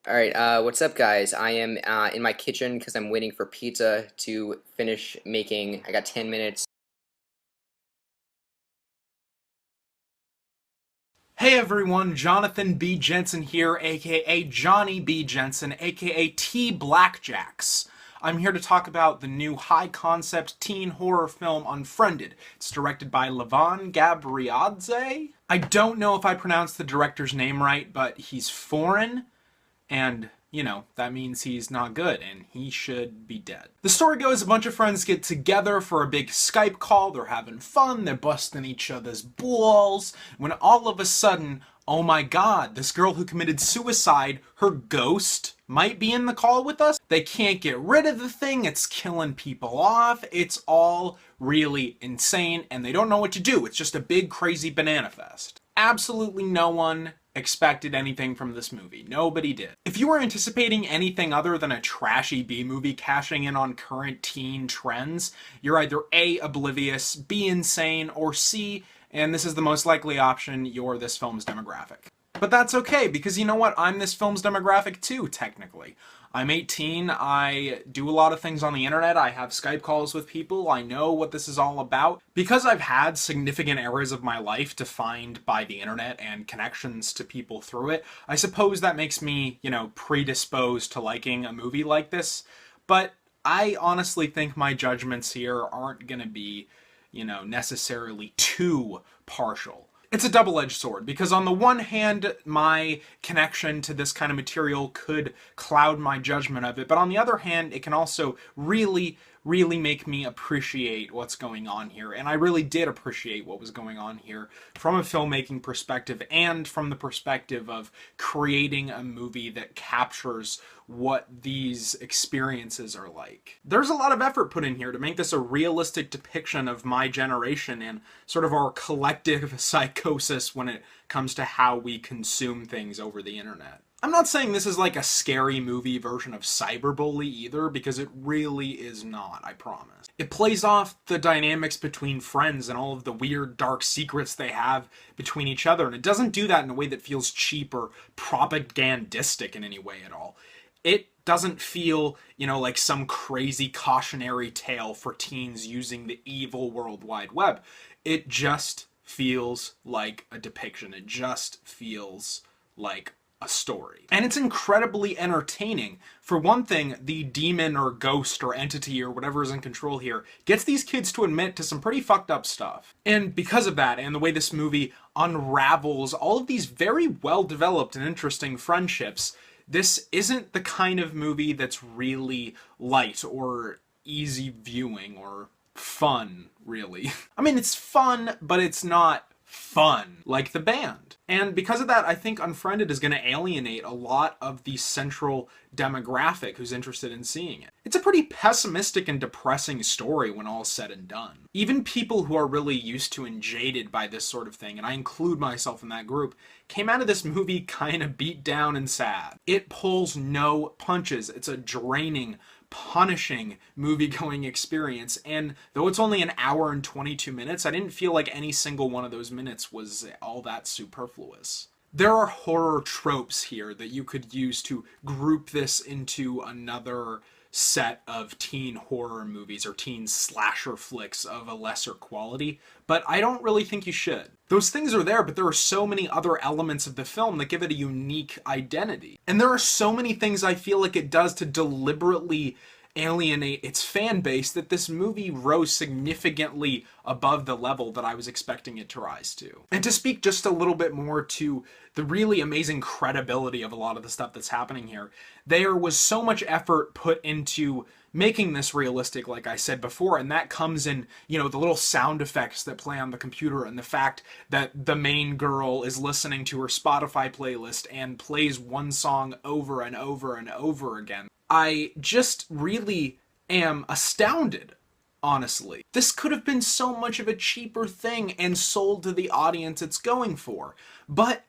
Alright, what's up guys? I am in my kitchen because I'm waiting for pizza to finish making. I got 10 minutes. Hey everyone, Jonathan B. Jensen here, aka Johnny B. Jensen, aka T. Blackjacks. I'm here to talk about the new high-concept teen horror film Unfriended. It's directed by Levan Gabriadze. I don't know if I pronounced the director's name right, but he's foreign, and that means he's not good and he should be dead. The story goes a bunch of friends get together for a big Skype call, they're having fun, they're busting each other's balls, when all of a sudden, oh my god, this girl who committed suicide, her ghost, might be in the call with us. They can't get rid of the thing, it's killing people off, it's all really insane, and they don't know what to do. It's just a big crazy banana fest. Absolutely no one expected anything from this movie. Nobody did. If you were anticipating anything other than a trashy B-movie cashing in on current teen trends, you're either A, oblivious, B, insane, or C, and this is the most likely option, you're this film's demographic. But that's okay, because you know what? I'm this film's demographic too, technically. I'm 18, I do a lot of things on the internet, I have Skype calls with people, I know what this is all about. Because I've had significant areas of my life defined by the internet and connections to people through it, I suppose that makes me, predisposed to liking a movie like this. But I honestly think my judgments here aren't gonna be, necessarily too partial. It's a double-edged sword, because on the one hand, my connection to this kind of material could cloud my judgment of it, but on the other hand, it can also really make me appreciate what's going on here. And I really did appreciate what was going on here from a filmmaking perspective and from the perspective of creating a movie that captures what these experiences are like. There's a lot of effort put in here to make this a realistic depiction of my generation and sort of our collective psychosis when it comes to how we consume things over the internet. I'm not saying this is like a scary movie version of Cyberbully either, because it really is not, I promise. It plays off the dynamics between friends and all of the weird dark secrets they have between each other, and it doesn't do that in a way that feels cheap or propagandistic in any way at all. It doesn't feel, like some crazy cautionary tale for teens using the evil World Wide Web. It just feels like a depiction. It just feels like a story. And it's incredibly entertaining. For one thing, the demon or ghost or entity or whatever is in control here gets these kids to admit to some pretty fucked up stuff. And because of that, and the way this movie unravels all of these very well developed and interesting friendships, this isn't the kind of movie that's really light or easy viewing or fun, really. I mean, it's fun, but it's not fun like the band. And because of that, I think Unfriended is going to alienate a lot of the central demographic who's interested in seeing it. It's a pretty pessimistic and depressing story when all's said and done. Even people who are really used to and jaded by this sort of thing, and I include myself in that group, came out of this movie kind of beat down and sad. It pulls no punches. It's a draining, punishing movie-going experience, and though it's only an hour and 22 minutes, I didn't feel like any single one of those minutes was all that superfluous. There are horror tropes here that you could use to group this into another set of teen horror movies or teen slasher flicks of a lesser quality, but I don't really think you should. Those things are there, but there are so many other elements of the film that give it a unique identity. And there are so many things I feel like it does to deliberately alienate its fan base that this movie rose significantly above the level that I was expecting it to rise to. And to speak just a little bit more to the really amazing credibility of a lot of the stuff that's happening here, there was so much effort put into making this realistic, like I said before, and that comes in, the little sound effects that play on the computer and the fact that the main girl is listening to her Spotify playlist and plays one song over and over and over again. I just really am astounded, honestly. This could have been so much of a cheaper thing and sold to the audience it's going for, but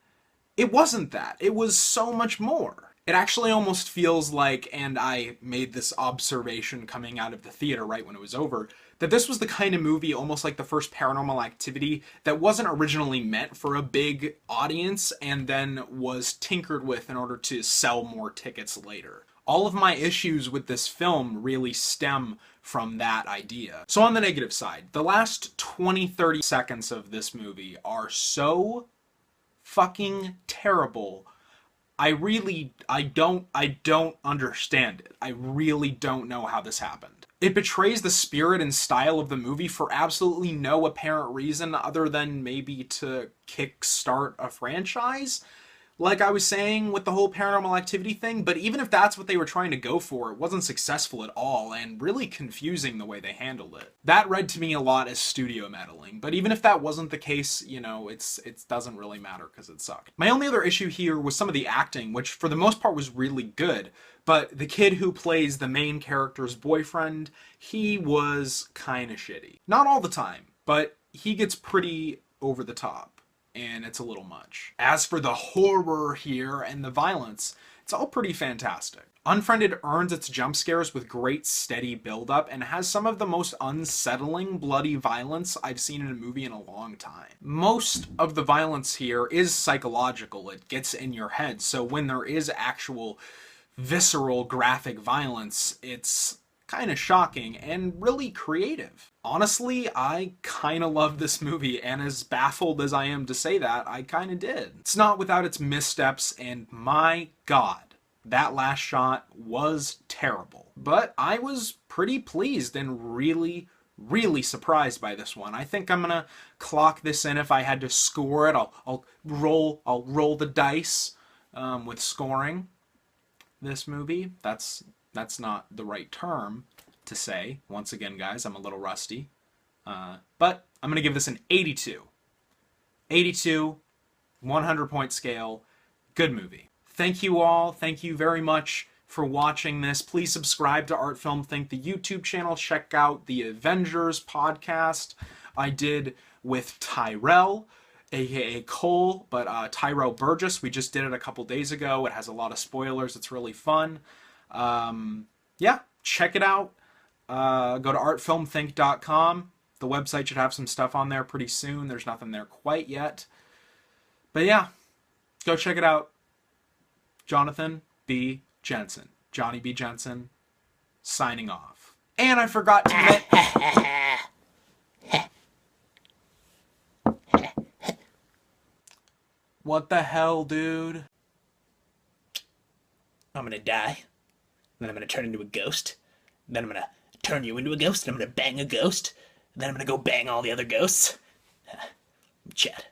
it wasn't that. It was so much more. It actually almost feels like, and I made this observation coming out of the theater right when it was over, that this was the kind of movie, almost like the first Paranormal Activity, that wasn't originally meant for a big audience and then was tinkered with in order to sell more tickets later. All of my issues with this film really stem from that idea. So on the negative side, the last 20-30 seconds of this movie are so fucking terrible. I don't understand it. I really don't know how this happened. It betrays the spirit and style of the movie for absolutely no apparent reason other than maybe to kickstart a franchise. Like I was saying with the whole Paranormal Activity thing, but even if that's what they were trying to go for, it wasn't successful at all and really confusing the way they handled it. That read to me a lot as studio meddling, but even if that wasn't the case, it doesn't really matter because it sucked. My only other issue here was some of the acting, which for the most part was really good, but the kid who plays the main character's boyfriend, he was kind of shitty. Not all the time, but he gets pretty over the top. And it's a little much. As for the horror here and the violence, it's all pretty fantastic. Unfriended earns its jump scares with great steady build-up and has some of the most unsettling bloody violence I've seen in a movie in a long time. Most of the violence here is psychological. It gets in your head, so when there is actual visceral graphic violence, it's kind of shocking and really creative. Honestly, I kind of love this movie, and as baffled as I am to say that, I kind of did. It's not without its missteps, and my god, that last shot was terrible. But I was pretty pleased and really surprised by this one. I think I'm gonna clock this in. If I had to score it, I'll roll the dice with scoring this movie. That's not the right term to say. Once again, guys, I'm a little rusty. But I'm going to give this an 82. 82, 100-point scale. Good movie. Thank you all. Thank you very much for watching this. Please subscribe to Art Film Think, the YouTube channel. Check out the Avengers podcast I did with Tyrell, aka Cole, but Tyrell Burgess. We just did it a couple days ago. It has a lot of spoilers. It's really fun. Yeah, check it out. Go to artfilmthink.com. The website should have some stuff on there pretty soon. There's nothing there quite yet. But yeah, go check it out. Jonathan B. Jensen. Johnny B. Jensen, signing off. And I forgot to What the hell, dude? I'm gonna die. Then I'm gonna turn into a ghost. Then I'm gonna turn you into a ghost. And I'm gonna bang a ghost. And then I'm gonna go bang all the other ghosts. Chat.